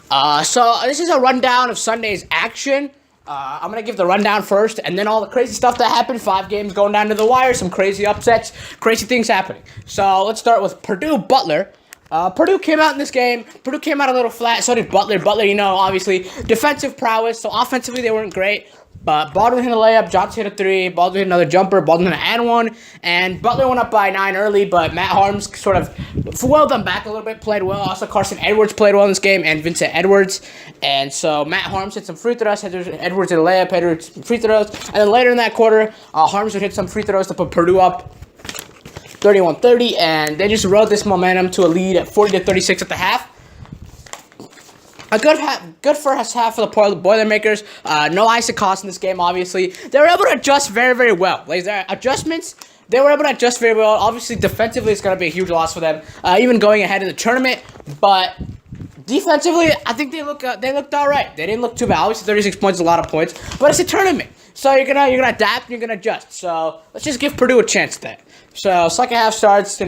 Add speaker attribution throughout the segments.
Speaker 1: So this is a rundown of Sunday's action. I'm going to give the rundown first, and then all the crazy stuff that happened. 5 games going down to the wire, some crazy upsets, crazy things happening. So let's start with Purdue Butler. Purdue came out in this game. Purdue came out a little flat. So did Butler. Butler, obviously defensive prowess. So offensively, they weren't great. But Baldwin hit a layup, Johnson hit a 3, Baldwin hit another jumper, Baldwin hit an and one, and Butler went up by 9 early, but Matt Harms sort of foiled them back a little bit, played well. Also, Carson Edwards played well in this game, and Vincent Edwards. And so Matt Harms hit some free throws, Edwards hit a layup, Edwards free throws, and then later in that quarter, Harms would hit some free throws to put Purdue up 31-30, and they just rode this momentum to a lead at 40-36 at the half. A good first half for the Boilermakers. No Isaac Cost in this game, obviously. They were able to adjust very, very well. Like, their adjustments, they were able to adjust very well. Obviously, defensively, it's going to be a huge loss for them, even going ahead in the tournament. But defensively, I think they looked all right. They didn't look too bad. Obviously, 36 points is a lot of points, but it's a tournament. So you're gonna adapt and you're gonna adjust. So let's just give Purdue a chance there. So second half starts,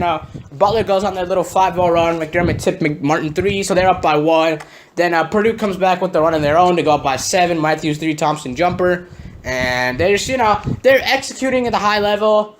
Speaker 1: Butler goes on their little 5-0 run. McDermott tipped Martin 3, so they're up by 1. Then Purdue comes back with the run of their own to go up by 7. Matthews 3, Thompson jumper. And they just, they're executing at the high level.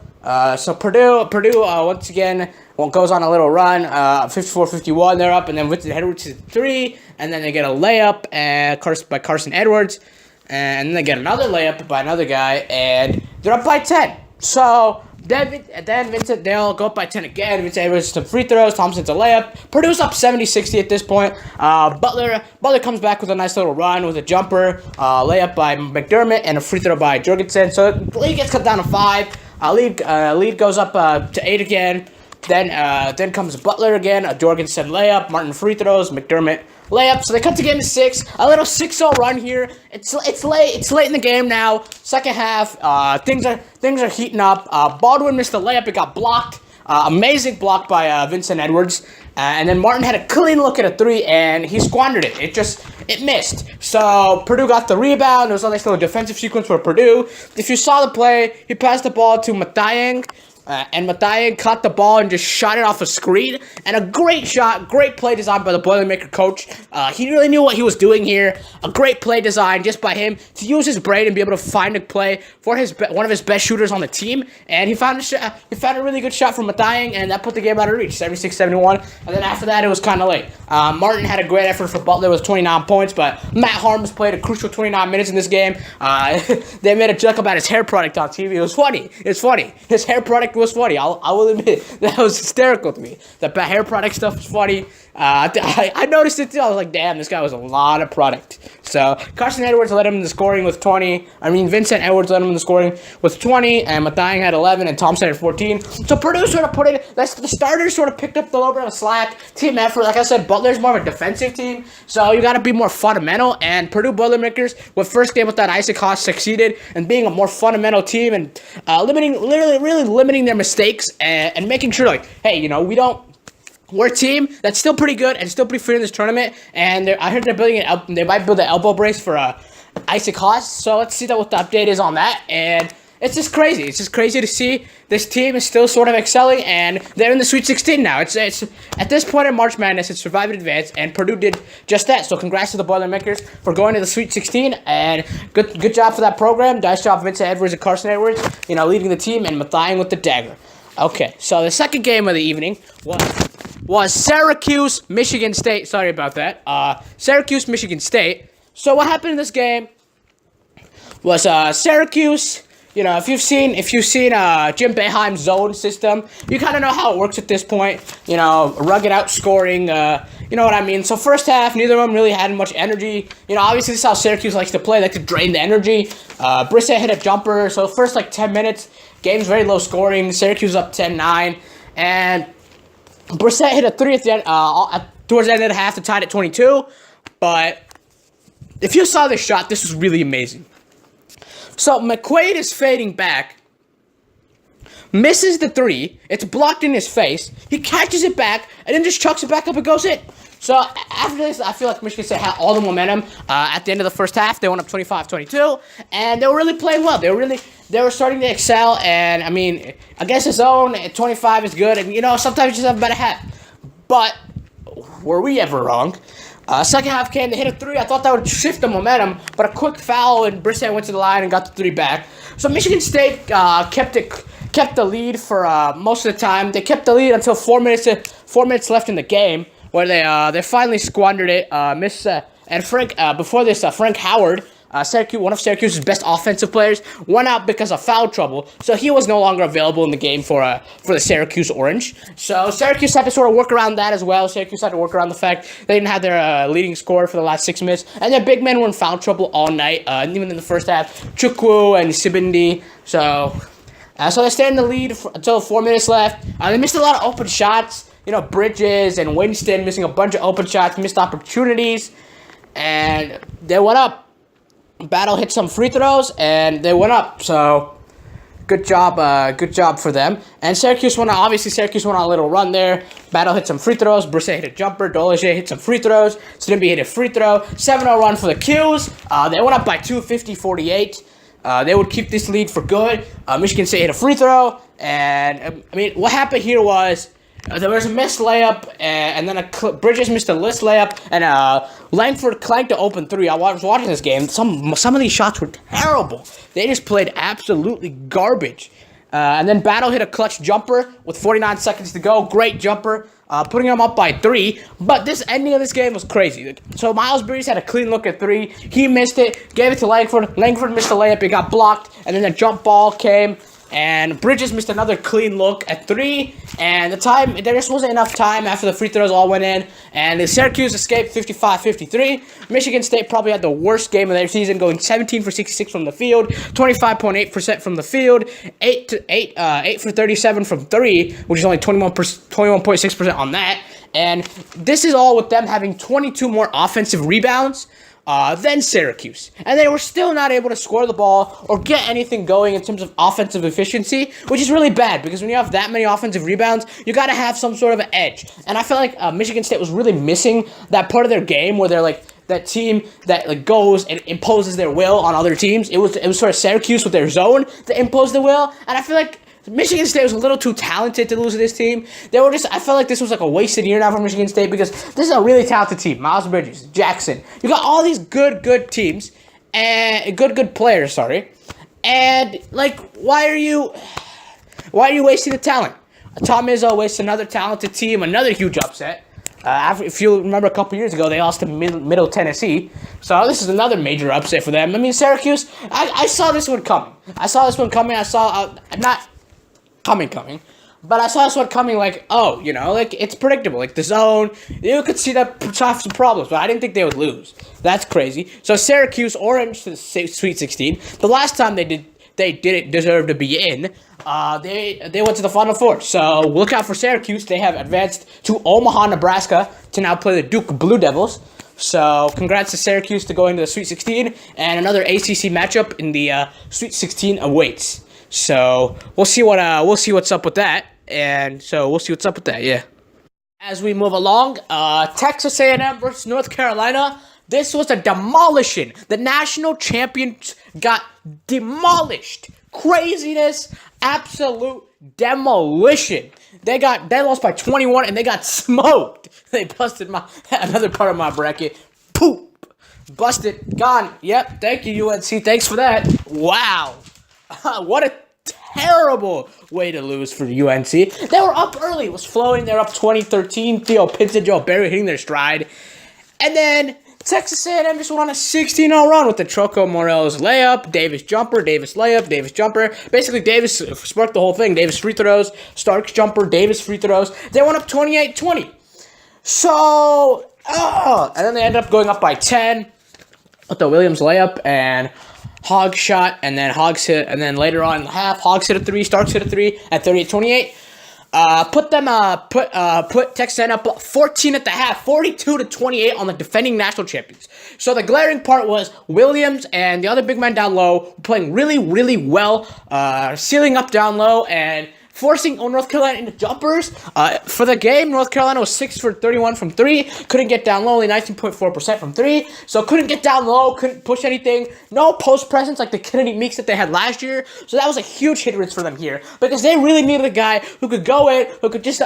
Speaker 1: So Purdue once again goes on a little run, 54-51, they're up, and then Vincent Edwards hits 3, and then they get a layup by Carson Edwards, and then they get another layup by another guy, and they're up by 10. So then Vincent, they'll go up by 10 again. Vincent Edwards some free throws, Thompson's a layup. Purdue's up 70-60 at this point. Butler comes back with a nice little run with a jumper, layup by McDermott, and a free throw by Jorgensen. So the lead gets cut down to 5. Lead goes up to 8 again. Then comes Butler again, a Jorgensen layup, Martin free throws, McDermott layup. So they cut the game to 6. A little 6-0 run here. It's late. It's late in the game now. Second half, things are heating up. Baldwin missed the layup. It got blocked. Amazing block by Vincent Edwards. And then Martin had a clean look at a 3, and he squandered it. It missed. So Purdue got the rebound. There was a nice little defensive sequence for Purdue. If you saw the play, he passed the ball to Mathiang. And Mathiang caught the ball and just shot it off a screen. And a great shot, great play design by the Boilermaker coach. He really knew what he was doing here. A great play design just by him to use his brain and be able to find a play for one of his best shooters on the team. And he found a really good shot from Mathiang, and that put the game out of reach, 76-71. And then after that, it was kind of late. Martin had a great effort for Butler with 29 points, but Matt Harms played a crucial 29 minutes in this game. They made a joke about his hair product on TV. It was funny. It's funny. His hair product was funny. I will admit that was hysterical to me. The hair product stuff was funny. I noticed it too. I was like, damn, this guy was a lot of product. So Carson Edwards led him in the scoring with 20. Vincent Edwards led him in the scoring with 20, and Mathiang had 11, and Thompson had 14. So Purdue sort of the starters sort of picked up the little bit of slack. Team effort, like I said, Butler's more of a defensive team, so you got to be more fundamental. And Purdue Boilermakers, with first game without Isaac Haas, succeeded in being a more fundamental team and really limiting their mistakes and making sure, like, hey, we're a team that's still pretty good and still pretty fit in this tournament. And I heard they might build an elbow brace for Isaac Haas. So let's see what the update is on that. And it's just crazy. It's just crazy to see this team is still sort of excelling, and they're in the Sweet 16 now. It's at this point in March Madness, it's survive and advance, and Purdue did just that. So congrats to the Boilermakers for going to the Sweet 16, and good job for that program. Nice job, Vincent Edwards and Carson Edwards, leading the team, and Mathiang with the dagger. Okay, so the second game of the evening was Syracuse, Michigan State. Sorry about that. Syracuse, Michigan State. So what happened in this game was Syracuse. If you've seen Jim Boeheim's zone system, you kind of know how it works at this point. Rugged outscoring. You know what I mean? So first half, neither of them really had much energy. Obviously this is how Syracuse likes to play. They like to drain the energy. Brissett hit a jumper. So first 10 minutes, game's very low scoring. Syracuse up 10-9, and Brissett hit a 3 at the end, towards the end of the half to tie it at 22. But if you saw this shot, this was really amazing. So McQuaid is fading back, misses the 3. It's blocked in his face. He catches it back and then just chucks it back up and goes in. So after this, I feel like Michigan State had all the momentum. At the end of the first half, they went up 25-22, and they were really playing well. They were starting to excel, and against his own, 25 is good, and sometimes you just have a better half. But were we ever wrong? Second half came, they hit a three. I thought that would shift the momentum, but a quick foul and Brissett went to the line and got the three back. So Michigan State kept the lead for most of the time. They kept the lead until 4 minutes left in the game, where they finally squandered it. And before this, Frank Howard, one of Syracuse's best offensive players, went out because of foul trouble, so he was no longer available in the game for the Syracuse Orange. So Syracuse had to sort of work around that as well. Syracuse had to work around the fact they didn't have their leading scorer for the last 6 minutes, and their big men were in foul trouble all night, even in the first half. Chukwu and Sibindi. So they stayed in the lead until 4 minutes left. They missed a lot of open shots. Bridges and Winston missing a bunch of open shots, missed opportunities, and they went up. Battle hit some free throws, and they went up. So, good job for them. And Syracuse went on a little run there. Battle hit some free throws. Brissett hit a jumper. Dolezaj hit some free throws. Stimby hit a free throw. 7-0 run for the Qs. They went up by 2, 50-48. They would keep this lead for good. Michigan State hit a free throw. And, what happened here was there was a missed layup, and then Bridges missed a list layup, and Langford clanked an open three. I was watching this game. Some of these shots were terrible. They just played absolutely garbage. And then Battle hit a clutch jumper with 49 seconds to go. Great jumper, putting them up by 3. But this ending of this game was crazy. So Miles Bridges had a clean look at 3. He missed it, gave it to Langford. Langford missed the layup. It got blocked, and then the jump ball came. And Bridges missed another clean look at 3, and there just wasn't enough time after the free throws all went in, and the Syracuse escaped 55-53. Michigan State probably had the worst game of their season, going 17 for 66 from the field, 25.8% from the field, 8 for 37 from 3, which is only 21.6% on that, and this is all with them having 22 more offensive rebounds than Syracuse. And they were still not able to score the ball or get anything going in terms of offensive efficiency, which is really bad because when you have that many offensive rebounds, you got to have some sort of an edge. And I feel like Michigan State was really missing that part of their game where they're like that team that goes and imposes their will on other teams. It was sort of Syracuse with their zone that imposed the will, and I feel like Michigan State was a little too talented to lose to this team. I felt like this was like a wasted year now for Michigan State because this is a really talented team. Miles Bridges, Jackson. You got all these good teams and good players, sorry. And why are you wasting the talent? Tom Izzo wasted another talented team, another huge upset. If you remember a couple years ago, they lost to Middle Tennessee. So this is another major upset for them. Syracuse, I saw this one coming. I saw not coming. But I saw this one coming it's predictable. The zone, you could see that have some problems, but I didn't think they would lose. That's crazy. So Syracuse, Orange to the Sweet 16. The last time they didn't deserve to be in. They went to the Final Four. So look out for Syracuse. They have advanced to Omaha, Nebraska to now play the Duke Blue Devils. So congrats to Syracuse to going to the Sweet 16, and another ACC matchup in the Sweet 16 awaits. So we'll see what's up with that, Yeah. As we move along, Texas A&M versus North Carolina. This was a demolition. The national champions got demolished. Craziness, absolute demolition. They lost by 21 and they got smoked. They busted another part of my bracket. Poop. Busted. Gone. Yep. Thank you, UNC. Thanks for that. Wow. What a terrible way to lose for UNC. They were up early. It was flowing. They're up 2013. Theo Pinson, Joe Barry hitting their stride. And then Texas A&M just went on a 16-0 run with the Choco Morelos layup, Davis jumper, Davis layup, Davis jumper. Basically, Davis sparked the whole thing. Davis free throws, Starks jumper, Davis free throws. They went up 28-20. So, and then they ended up going up by 10 with the Williams layup and Hogg shot, and then Hoggs hit, and then later on in the half, Hoggs hit a 3, Starks hit a 3 at 38-28. Put Texas A&M up 14 at the half, 42-28 on the defending national champions. So the glaring part was Williams and the other big man down low were playing really, really well, sealing up down low and forcing North Carolina into jumpers. For the game, North Carolina was 6 for 31 from 3. Couldn't get down low, only 19.4% from 3. So couldn't get down low, couldn't push anything. No post presence like the Kennedy Meeks that they had last year. So that was a huge hindrance for them here because they really needed a guy who could go in, who could just,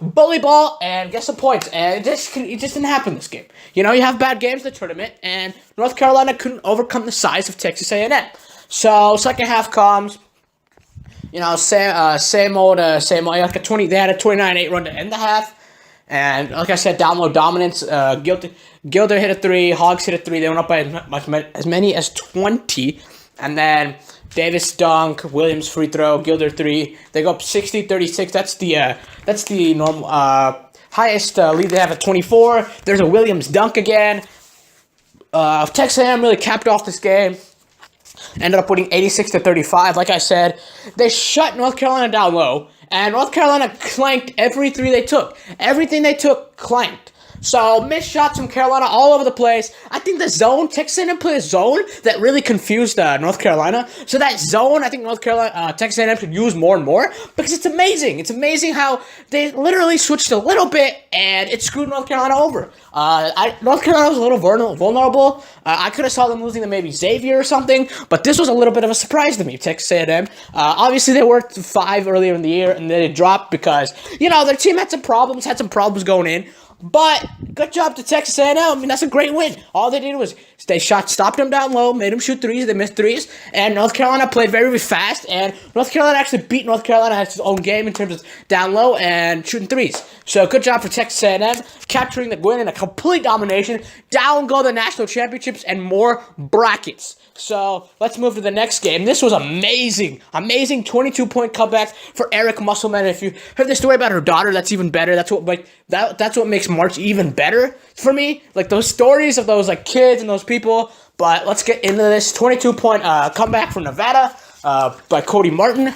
Speaker 1: bully ball and get some points. And it just didn't happen this game. You have bad games in the tournament, and North Carolina couldn't overcome the size of Texas A&M. So second half comes. Same old. They had a 29-8 run to end the half. And like I said, down low dominance. Gilder hit a 3. Hogs hit a 3. They went up by as many as 20. And then Davis dunk, Williams free throw, Gilder 3. They go up 60-36. That's the normal highest lead they have at 24. There's a Williams dunk again. Texas A&M really capped off this game. Ended up winning 86-35. Like I said, they shut North Carolina down low, and North Carolina clanked every 3 they took. Everything they took clanked. So, missed shots from Carolina all over the place. I think the zone, Texas A&M played a zone that really confused North Carolina. So that zone, I think Texas A&M should use more and more because it's amazing. It's amazing how they literally switched a little bit and it screwed North Carolina over. North Carolina was a little vulnerable. I could have saw them losing to maybe Xavier or something, but this was a little bit of a surprise to me, Texas A&M. Obviously, they were 5 earlier in the year and then they dropped because, their team had some problems going in. But good job to Texas A&M. I mean, that's a great win. All they did was stopped them down low, made them shoot 3s. They missed 3s, and North Carolina played very, very fast. And North Carolina actually beat North Carolina at its own game in terms of down low and shooting 3s. So good job for Texas A&M capturing the win in a complete domination. Down go the national championships and more brackets. So let's move to the next game. This was amazing 22-point comeback for Eric Musselman. If you heard the story about her daughter, that's even better. That's what makes March even better for me. Like those stories of those kids and those people. But let's get into this 22-point comeback from Nevada by Cody Martin.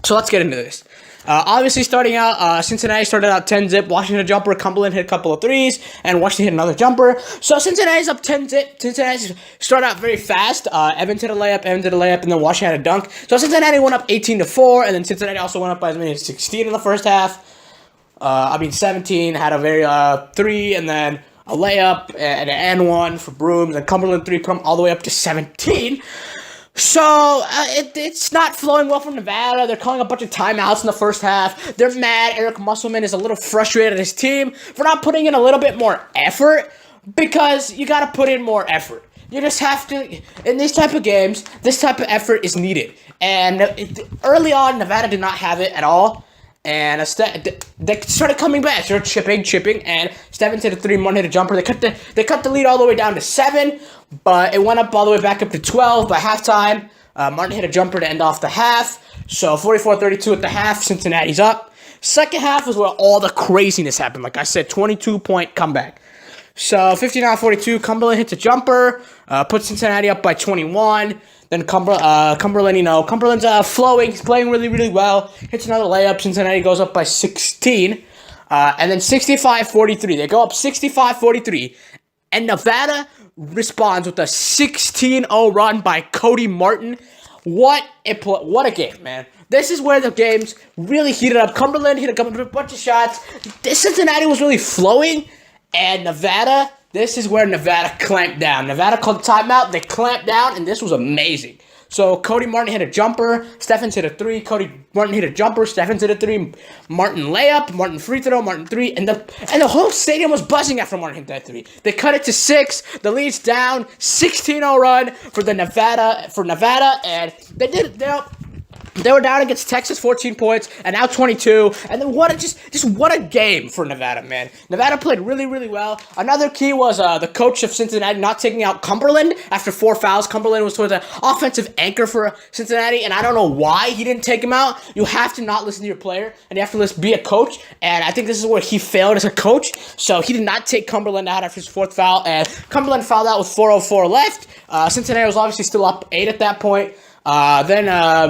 Speaker 1: So let's get into this. Obviously, starting out, Cincinnati started out 10-zip. Washington hit a jumper. Cumberland hit a couple of 3s. And Washington hit another jumper. So Cincinnati's up 10-zip. Cincinnati started out very fast. Evans hit a layup. And then Washington had a dunk. So Cincinnati went up 18-4. And then Cincinnati also went up by as many as 16 in the first half. 17 had a very 3. And then a layup and an N1 for Brooms. And Cumberland 3 put them all the way up to 17. So, it's not flowing well from Nevada. They're calling a bunch of timeouts in the first half. They're mad. Eric Musselman is a little frustrated at his team for not putting in a little bit more effort because you got to put in more effort. You just have to, in these type of games, this type of effort is needed. And early on, Nevada did not have it at all. And they started coming back. They started chipping, and Stephens hit a 3, Martin hit a jumper. They cut the lead all the way down to 7, but it went up all the way back up to 12 by halftime. Martin hit a jumper to end off the half. So 44-32 at the half, Cincinnati's up. Second half was where all the craziness happened. Like I said, 22-point comeback. So 59-42, Cumberland hits a jumper, puts Cincinnati up by 21. Then Cumberland's flowing. He's playing really, really well. Hits another layup. Cincinnati goes up by 16. And then 65-43. They go up 65-43. And Nevada responds with a 16-0 run by Cody Martin. What a game, man. This is where the games really heated up. Cumberland hit a bunch of shots. Cincinnati was really flowing. And Nevada, this is where Nevada clamped down. Nevada called timeout. They clamped down, and this was amazing. So Cody Martin hit a jumper. Stephens hit a 3. Cody Martin hit a jumper. Stephens hit a 3. Martin layup. Martin free throw. Martin 3. And the whole stadium was buzzing after Martin hit that 3. They cut it to 6. The lead's down. 16-0 run for Nevada, and they did it. They were down against Texas, 14 points, and now 22. And then what a game for Nevada, man. Nevada played really, really well. Another key was the coach of Cincinnati not taking out Cumberland after 4 fouls. Cumberland was sort of an offensive anchor for Cincinnati, and I don't know why he didn't take him out. You have to not listen to your player, and you have to be a coach. And I think this is where he failed as a coach. So he did not take Cumberland out after his 4th foul, and Cumberland fouled out with 4:04 left. Cincinnati was obviously still up 8 at that point. Then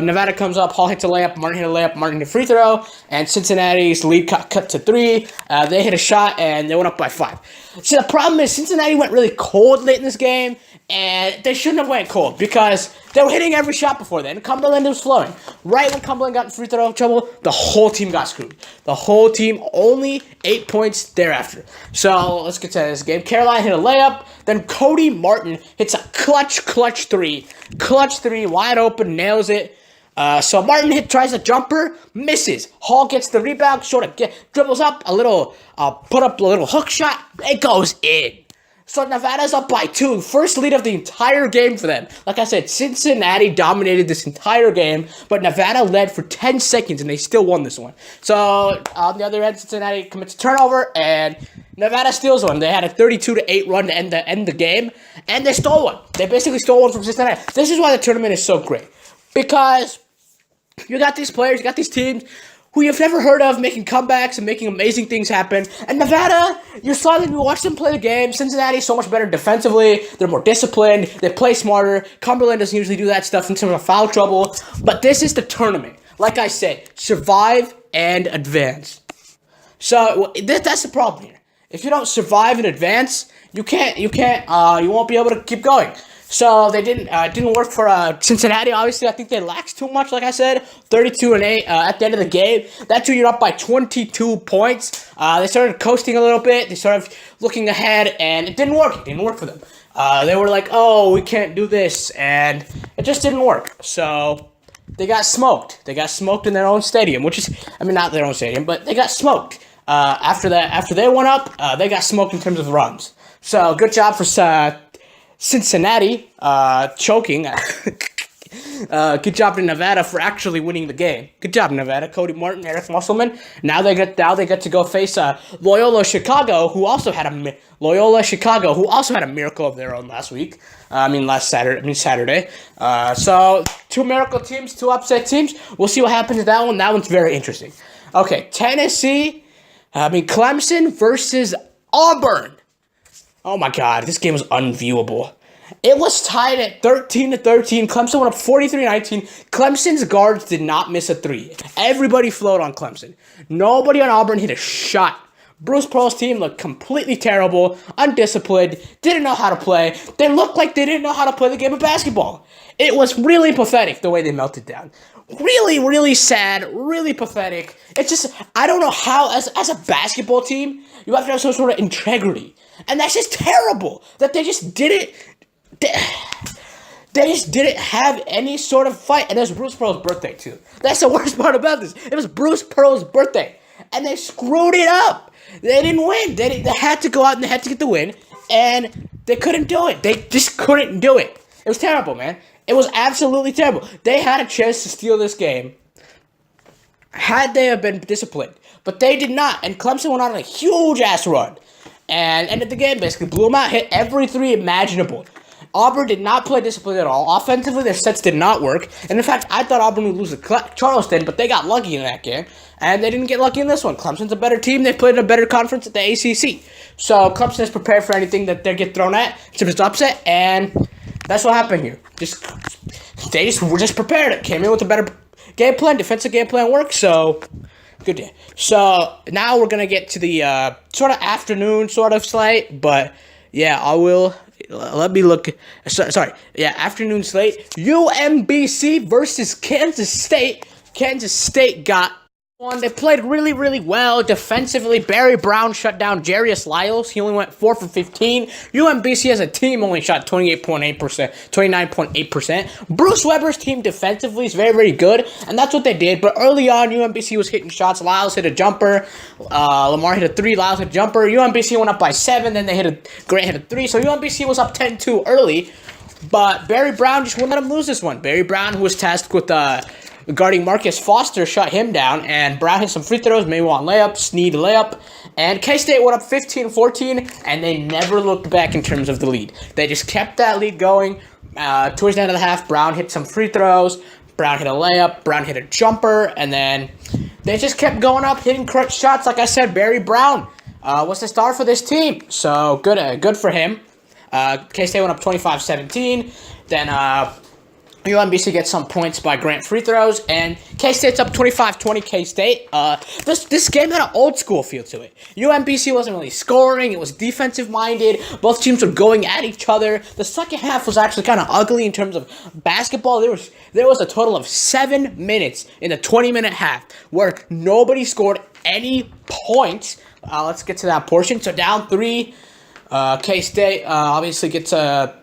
Speaker 1: Nevada comes up, Hall hits a layup, Martin hit a layup, Martin hit a free throw, and Cincinnati's lead cut to 3. They hit a shot, and they went up by 5. See, the problem is Cincinnati went really cold late in this game, and they shouldn't have went cold because they were hitting every shot before then. Cumberland was flowing. Right when Cumberland got in free throw trouble, the whole team got screwed. The whole team, only 8 points thereafter. So let's get to this game. Carolina hit a layup. Then Cody Martin hits a clutch 3. Clutch 3, wide open, nails it. So Martin tries a jumper, misses. Hall gets the rebound, dribbles up put up a little hook shot. It goes in. So Nevada's up by 2. First lead of the entire game for them. Like I said, Cincinnati dominated this entire game, but Nevada led for 10 seconds, and they still won this one. So on the other end, Cincinnati commits a turnover, and Nevada steals one. They had a 32-8 run to end the game, and they stole one. They basically stole one from Cincinnati. This is why the tournament is so great, because you got these players, you got these teams who you've never heard of making comebacks and making amazing things happen. And Nevada, you watch them play the game. Cincinnati is so much better defensively. They're more disciplined. They play smarter. Cumberland doesn't usually do that stuff in terms of foul trouble. But this is the tournament. Like I said, survive and advance. So that's the problem here. If you don't survive and advance, you won't be able to keep going. So they didn't work for Cincinnati. Obviously, I think they lacked too much. Like I said, 32-8 at the end of the game. That 2 you're up by 22 points. They started coasting a little bit. They started looking ahead, and it didn't work. It didn't work for them. They were like, "Oh, we can't do this," and it just didn't work. So they got smoked. They got smoked in their own stadium, not their own stadium, but they got smoked. After they went up, they got smoked in terms of runs. So good job for Cincinnati choking. Good job to Nevada for actually winning the game. Good job, Nevada. Cody Martin, Eric Musselman. Now they get to go face Loyola Chicago, who also had a miracle of their own last week. Saturday. So 2 miracle teams, 2 upset teams. We'll see what happens to that one. That one's very interesting. Okay, Clemson versus Auburn. Oh my God, this game was unviewable. It was tied at 13-13. Clemson went up 43-19. Clemson's guards did not miss a 3. Everybody flowed on Clemson. Nobody on Auburn hit a shot. Bruce Pearl's team looked completely terrible, undisciplined, didn't know how to play. They looked like they didn't know how to play the game of basketball. It was really pathetic the way they melted down. Really, really sad, really pathetic. It's just, I don't know how, as a basketball team, you have to have some sort of integrity. And that's just terrible that they just didn't have any sort of fight. And it was Bruce Pearl's birthday, too. That's the worst part about this. It was Bruce Pearl's birthday. And they screwed it up. They didn't win. They had to go out and they had to get the win. And they couldn't do it. They just couldn't do it. It was terrible, man. It was absolutely terrible. They had a chance to steal this game had they have been disciplined. But they did not. And Clemson went on a huge-ass run. And ended the game, basically blew them out, hit every 3 imaginable. Auburn did not play discipline at all. Offensively, their sets did not work. And in fact, I thought Auburn would lose to Charleston, but they got lucky in that game. And they didn't get lucky in this one. Clemson's a better team. They played in a better conference at the ACC. So Clemson is prepared for anything that they get thrown at. It's just upset, and that's what happened here. They were just prepared. Came in with a better game plan. Defensive game plan worked, so good day. So now we're going to get to the sort of afternoon sort of slate. But yeah, I will. Let me look. Afternoon slate. UMBC versus Kansas State. Kansas State got one. They played really, really well defensively. Barry Brown shut down Jarius Lyles. He only went 4 for 15. UMBC as a team only shot 29.8%. Bruce Weber's team defensively is very, very good, and that's what they did. But early on, UMBC was hitting shots. Lyles hit a jumper. Lamar hit a 3. Lyles hit a jumper. UMBC went up by 7. Then Grant hit a 3. So UMBC was up 10-2 early. But Barry Brown just wouldn't let him lose this one. Barry Brown, who was tasked with guarding Marcus Foster, shut him down, and Brown hit some free throws, made one layup, Sneed layup, and K-State went up 15-14, and they never looked back in terms of the lead. They just kept that lead going. Towards the end of the half, Brown hit some free throws, Brown hit a layup, Brown hit a jumper, and then they just kept going up, hitting crunch shots. Like I said, Barry Brown was the star for this team, so good for him. K-State went up 25-17, then UMBC gets some points by Grant free throws, and K-State's up 25-20 K-State. This game had an old-school feel to it. UMBC wasn't really scoring. It was defensive-minded. Both teams were going at each other. The second half was actually kind of ugly in terms of basketball. There was a total of 7 minutes in the 20-minute half where nobody scored any points. Let's get to that portion. So down 3, K-State obviously gets a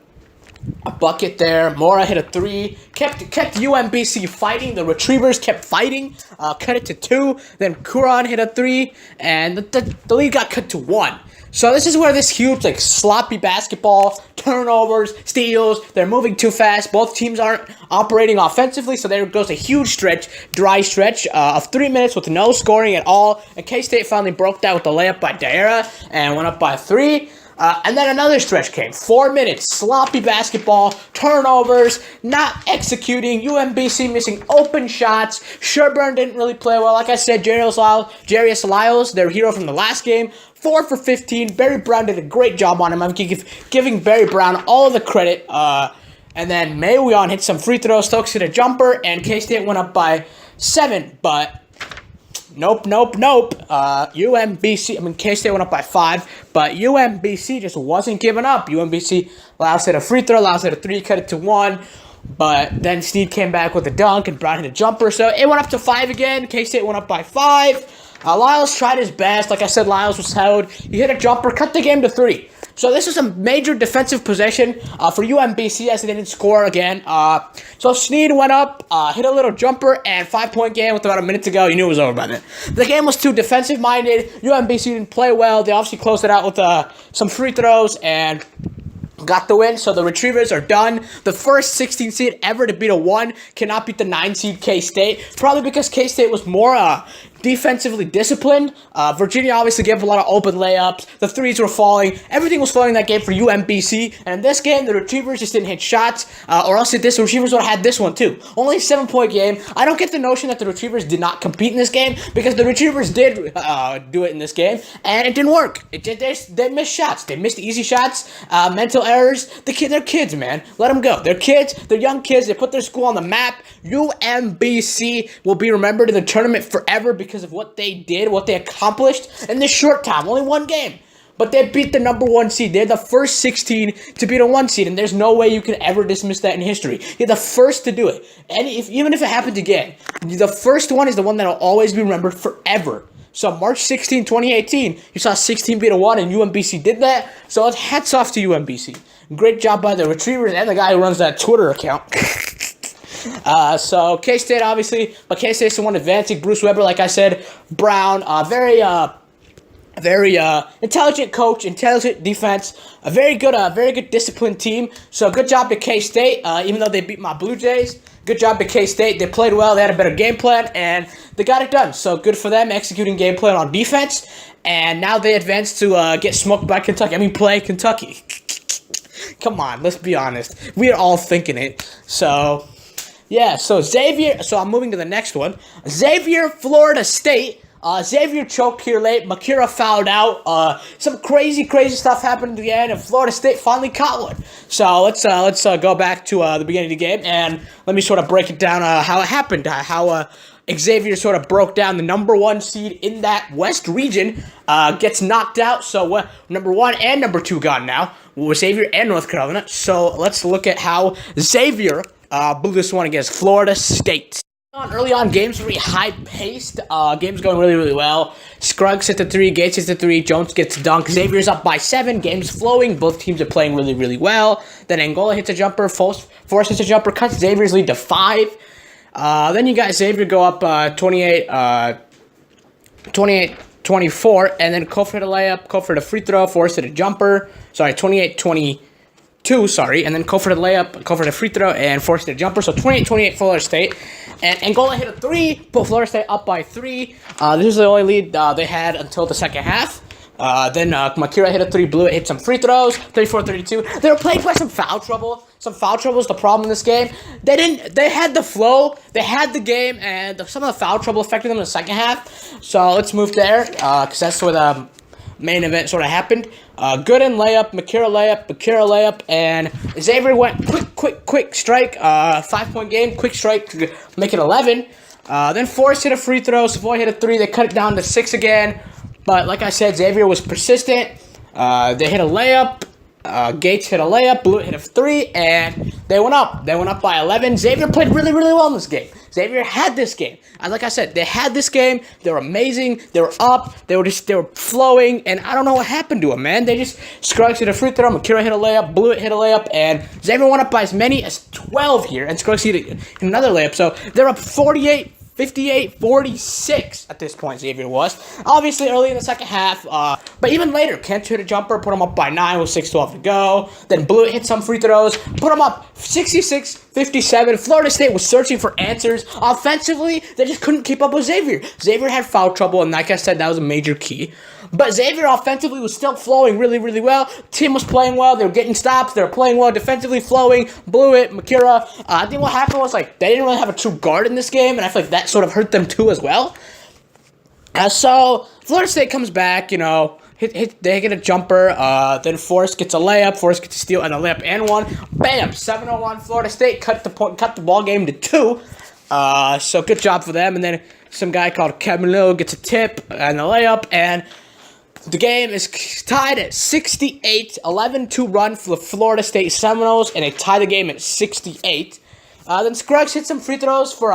Speaker 1: bucket there. Mora hit a 3. Kept UMBC fighting. The Retrievers kept fighting. Cut it to 2. Then Kuran hit a 3. And the lead got cut to 1. So this is where this huge, sloppy basketball, turnovers, steals, they're moving too fast. Both teams aren't operating offensively, so there goes a huge dry stretch of 3 minutes with no scoring at all. And K-State finally broke that with the layup by Daera and went up by 3. And then another stretch came. 4 minutes, sloppy basketball, turnovers, not executing, UMBC missing open shots. Sherburne didn't really play well. Like I said, Jarius Lyles, their hero from the last game, 4 for 15. Barry Brown did a great job on him. I'm giving Barry Brown all of the credit. And then Maywon hit some free throws, Stokes hit a jumper, and K-State went up by 7. But Nope. K-State went up by 5, but UMBC just wasn't giving up. UMBC, Lyles hit a free throw, Lyles hit a 3, cut it to 1, but then Snead came back with a dunk, and Brown hit a jumper, so it went up to 5 again. K-State went up by 5. Lyles tried his best. Like I said, Lyles was held. He hit a jumper, cut the game to 3. So this is a major defensive possession for UMBC as they didn't score again. So Snead went up, hit a little jumper, and 5-point game with about a minute to go. You knew it was over by then. The game was too defensive-minded. UMBC didn't play well. They obviously closed it out with some free throws and got the win. So the Retrievers are done. The first 16 seed ever to beat a 1 cannot beat the 9 seed K-State. Probably because K-State was more defensively disciplined. Virginia obviously gave a lot of open layups. The threes were falling. Everything was falling in that game for UMBC. And in this game, the Retrievers just didn't hit shots. Or else the Retrievers would have had this one too. Only a 7-point game. I don't get the notion that the Retrievers did not compete in this game, because the Retrievers did do it in this game, and it didn't work. They missed shots. They missed easy shots, mental errors. They're kids, man. Let them go. They're kids. They're young kids. They put their school on the map. UMBC will be remembered in the tournament forever because of what they did, what they accomplished in this short time. Only 1 game. But they beat the number 1 seed. They're the first 16 to beat a 1 seed, and there's no way you can ever dismiss that in history. You're the first to do it. And even if it happens again, the first one is the one that will always be remembered forever. So March 16, 2018, you saw 16 beat a 1, and UMBC did that. So hats off to UMBC. Great job by the Retrievers and the guy who runs that Twitter account. So K-State obviously, but K-State's the one advancing. Bruce Weber, like I said, Brown, very intelligent coach, intelligent defense, a very good disciplined team. So good job to K-State, even though they beat my Blue Jays. Good job to K-State. They played well. They had a better game plan, and they got it done. So good for them executing game plan on defense. And now they advance to get smoked by Kentucky. Play Kentucky. Come on, let's be honest. We are all thinking it. So yeah, so Xavier, so I'm moving to the next one. Xavier, Florida State. Xavier choked here late. Makira fouled out. Some crazy stuff happened at the end, and Florida State finally caught one. So let's go back to the beginning of the game, and let me sort of break it down how it happened, how Xavier sort of broke down the number 1 seed in that West region, gets knocked out. So number 1 and number 2 gone now, with Xavier and North Carolina. So let's look at how Xavier blew this one against Florida State. Early on, games were really high-paced. Games going really well. Scruggs hit the 3, Gates hits the 3, Jones gets a dunk. Xavier's up by 7, game's flowing. Both teams are playing really well. Then Angola hits a jumper, Force hits a jumper, cuts Xavier's lead to 5. Then you got Xavier go up 28-24, and then Kofor hit a layup, Kofor hit a free throw, Force hit a jumper. Sorry, 28-22, and then Kofor hit a layup, Kofor hit a free throw, and Force hit a jumper. So 28-28 Florida State. And Angola hit a 3, put Florida State up by 3. This is the only lead they had until the second half. Then Makira hit a 3, blew it, hit some free throws, 34-32. They were plagued by some foul trouble. Some foul trouble is the problem in this game. They had the flow, they had the game, and some of the foul trouble affected them in the second half. So let's move there, because that's where the main event sort of happened. Gooden layup, and Xavier went quick strike, 5-point game, quick strike to make it 11. Then Forrest hit a free throw, Savoy hit a 3, they cut it down to 6 again. But like I said, Xavier was persistent. They hit a layup. Gates hit a layup, Blewett hit a 3, and they went up. They went up by 11. Xavier played really well in this game. Xavier had this game. And like I said, they had this game. They were amazing. They were up. They were flowing, and I don't know what happened to them, man. They just Scruggs hit a free throw, Makira hit a layup, Blewett hit a layup, and Xavier went up by as many as 12 here, and Scruggs hit another layup. So they're up 58-46 at this point, Xavier was. Obviously, early in the second half, but even later, Kent hit a jumper, put him up by 9 with 6:12 to go. Then Blewett hit some free throws, put him up 66-57. Florida State was searching for answers. Offensively, they just couldn't keep up with Xavier. Xavier had foul trouble, and like I said, that was a major key. But Xavier offensively was still flowing really well. Team was playing well. They were getting stops. They were playing well defensively, flowing. Blewett, Makira. I think what happened was, like, they didn't really have a true guard in this game, and I feel like that sort of hurt them too as well. So Florida State comes back, they get a jumper. Then Forrest gets a layup. Forrest gets a steal and a layup and one. Bam! 7-01 Florida State cut the ball game to 2. So good job for them. And then some guy called Camilo gets a tip and a layup, and the game is tied at 68, 11-2 run for the Florida State Seminoles, and they tie the game at 68. Then Scruggs hits some free throws for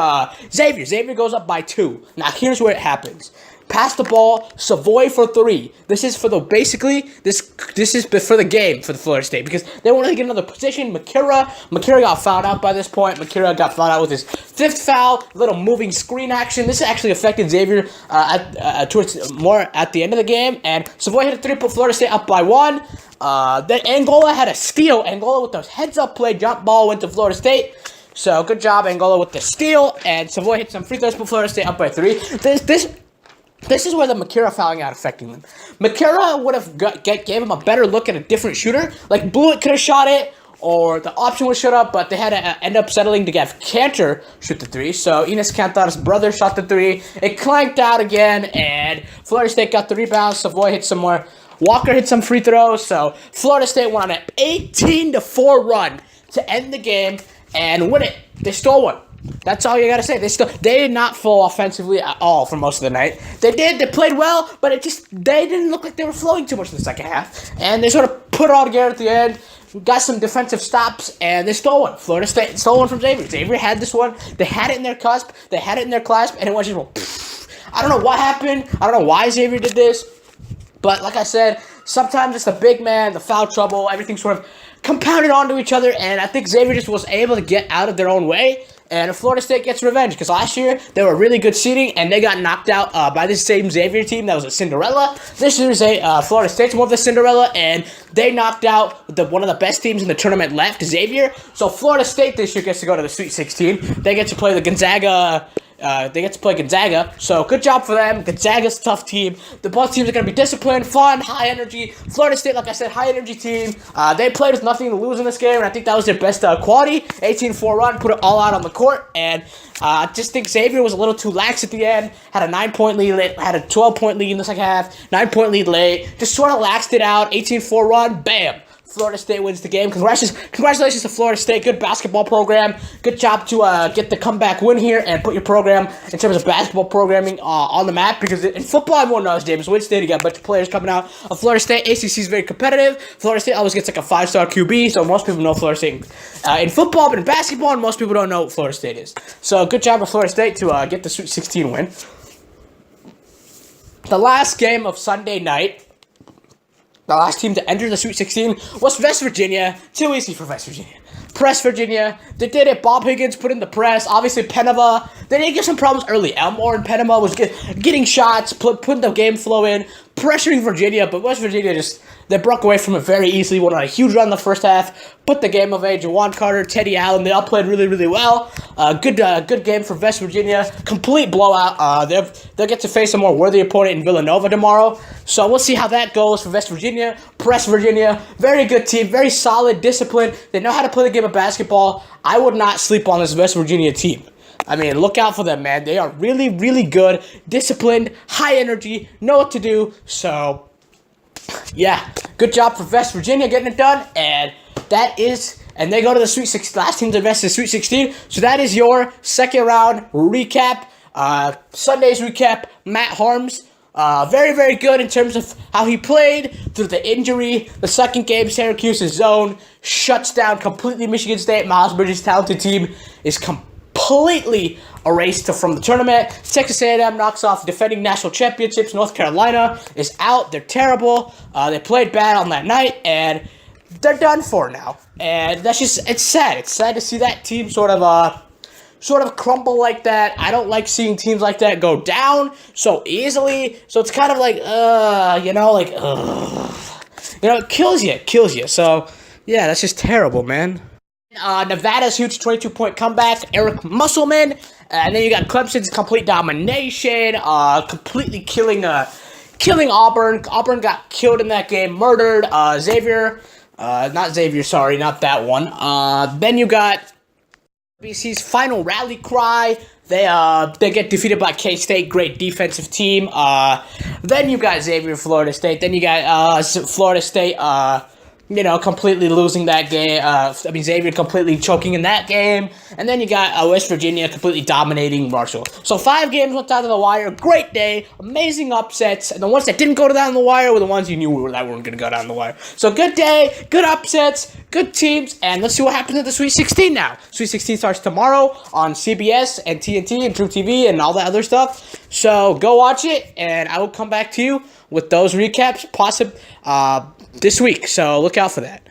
Speaker 1: Xavier. Xavier goes up by 2. Now, here's where it happens. Pass the ball, Savoy for 3. This is for the game for the Florida State, because they won't really get another position. Makira got fouled out by this point. Makira got fouled out with his 5th foul. Little moving screen action. This actually affected Xavier towards more at the end of the game. And Savoy hit a 3, put Florida State up by 1. Then Angola had a steal. Angola with those heads-up play, jump ball went to Florida State. So good job, Angola, with the steal. And Savoy hit some free throws, put Florida State up by 3. This is where the Makira fouling out affecting them. Makira would have gave him a better look at a different shooter. Like, Blewett could have shot it, or the option was shut up, but they had to end up settling to have Cantor shoot the 3. So Enes Kanter's brother shot the 3. It clanked out again, and Florida State got the rebound. Savoy hit some more. Walker hit some free throws. So Florida State went on an 18-4 run to end the game and win it. They stole one. That's all you gotta say. They did not flow offensively at all for most of the night. They played well, but they didn't look like they were flowing too much in the second half. And they sort of put it all together at the end, got some defensive stops, and they stole one. Florida State stole one from Xavier. Xavier had this one. They had it in their clasp, and it was just, I don't know what happened. I don't know why Xavier did this. But like I said, sometimes it's the big man, the foul trouble, everything sort of compounded onto each other, and I think Xavier just was able to get out of their own way. And Florida State gets revenge, because last year they were really good seeding, and they got knocked out by this same Xavier team that was a Cinderella. This year's Florida State's more of the Cinderella, and they knocked out one of the best teams in the tournament left, Xavier. So Florida State this year gets to go to the Sweet 16. They get to play the Gonzaga. So good job for them. Gonzaga's a tough team. The both teams are going to be disciplined, fun, high energy. Florida State, like I said, high energy team. They played with nothing to lose in this game, and I think that was their best quality. 18-4 run, put it all out on the court, and I just think Xavier was a little too lax at the end. Had a 9-point lead, had a 12-point lead in the second half, 9-point lead late. Just sort of laxed it out. 18-4 run, bam. Florida State wins the game. Congratulations to Florida State. Good basketball program. Good job to get the comeback win here and put your program in terms of basketball programming on the map. Because in football, everyone knows James Winston. You got a bunch of players coming out of Florida State. ACC is very competitive. Florida State always gets like a 5-star QB, so most people know Florida State in football, but in basketball, most people don't know what Florida State is. So good job for Florida State to get the Sweet 16 win. The last game of Sunday night, the last team to enter the Sweet 16 was West Virginia. Too easy for West Virginia. Press Virginia. They did it. Bob Higgins put in the press. Obviously, Penema. They did get some problems early. Elmore and Penema was getting shots, putting the game flow in, pressuring Virginia. But West Virginia they broke away from it very easily. Went on a huge run in the first half. Put the game away. Jawan Carter, Teddy Allen. They all played really well. Good game for West Virginia. Complete blowout. They'll get to face a more worthy opponent in Villanova tomorrow. So we'll see how that goes for West Virginia. Press Virginia. Very good team. Very solid, disciplined. They know how to play the game of basketball. I would not sleep on this West Virginia team. I mean, look out for them, man. They are really good, disciplined, high energy, know what to do. So Yeah, good job for West Virginia getting it done, and they go to the Sweet 16. Last team to advance to the Sweet 16. So that is your second round recap. Sunday's recap. Matt Harms, very, very good in terms of how he played through the injury. The second game, Syracuse's zone shuts down completely Michigan State. Miles Bridges' talented team is completely erased from the tournament. Texas A&M knocks off defending national championships. North Carolina is out. They're terrible. They played bad on that night, and they're done for now. And that's just, it's sad. It's sad to see that team sort of crumble like that. I don't like seeing teams like that go down so easily. So it's kind of like, it kills you. So, yeah, that's just terrible, man. Nevada's huge 22-point comeback. Eric Musselman. And then you got Clemson's complete domination, completely killing Auburn. Auburn got killed in that game, murdered. Not that one. Then you got UMBC's final rally cry. They get defeated by K-State, great defensive team. Then you got Xavier, Florida State. Then you got Florida State, completely losing that game. Xavier completely choking in that game. And then you got West Virginia completely dominating Marshall. So 5 games went down to the wire. Great day. Amazing upsets. And the ones that didn't go down the wire were the ones you knew that weren't going to go down the wire. So good day, good upsets, good teams. And let's see what happens at the Sweet 16 now. Sweet 16 starts tomorrow on CBS and TNT and True TV and all that other stuff. So go watch it. And I will come back to you with those recaps this week, so look out for that.